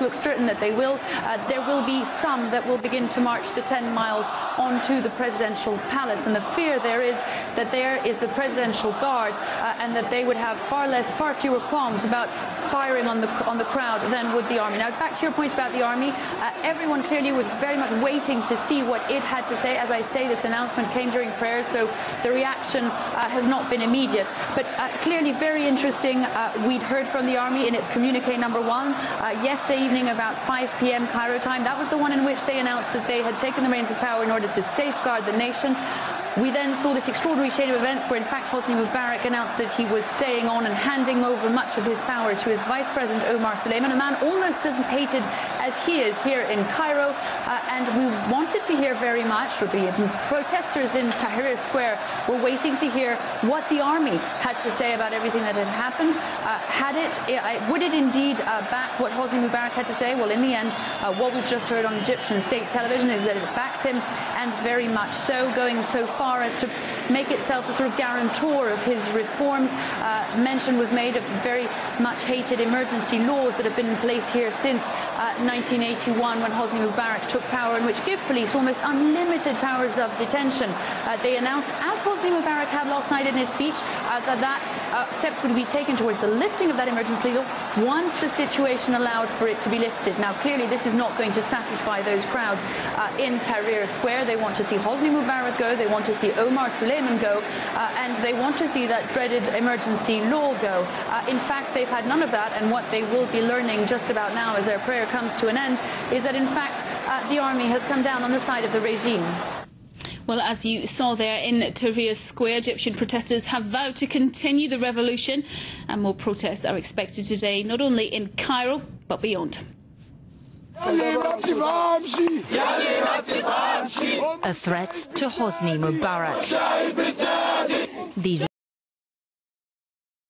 looks certain that they will. There will be some that will begin to march the 10 miles onto the presidential palace, and the fear there is that there is the presidential guard and that they would have far fewer qualms about firing on the crowd than would the army. Now, back to your point about the army, everyone clearly was very much waiting to see what it had to say. As I say, this announcement came during prayers, so the reaction has not been immediate, but clearly very interesting. We'd heard from the army in its communique number 1 yesterday evening about 5 p.m. Cairo time. That was the one in which they announced that they had taken the reins of power in order to safeguard the nation. We then saw this extraordinary chain of events where, in fact, Hosni Mubarak announced that he was staying on and handing over much of his power to his vice president, Omar Suleiman, a man almost as hated as he is here in Cairo. And we wanted to hear very much, or the protesters in Tahrir Square were waiting to hear what the army had to say about everything that had happened. Would it indeed back what Hosni Mubarak had to say? Well, in the end, what we've just heard on Egyptian state television is that it backs him, and very much so, going so far as to make itself a sort of guarantor of his reforms. Mention was made of the very much hated emergency laws that have been in place here since 1981, when Hosni Mubarak took power, and which give police almost unlimited powers of detention. They announced, as Hosni Mubarak had last night in his speech, that steps would be taken towards the lifting of that emergency law once the situation allowed for it to be lifted. Now, clearly this is not going to satisfy those crowds in Tahrir Square. They want to see Hosni Mubarak go, they want to see Omar Suleiman go, and they want to see that dreaded emergency law go. In fact, they've had none of that, and what they will be learning just about now as their prayer comes to an end is that, in fact, the army has come down on the side of the regime. Well, as you saw there in Tahrir Square, Egyptian protesters have vowed to continue the revolution, and more protests are expected today, not only in Cairo, but beyond. A threat to Hosni Mubarak. These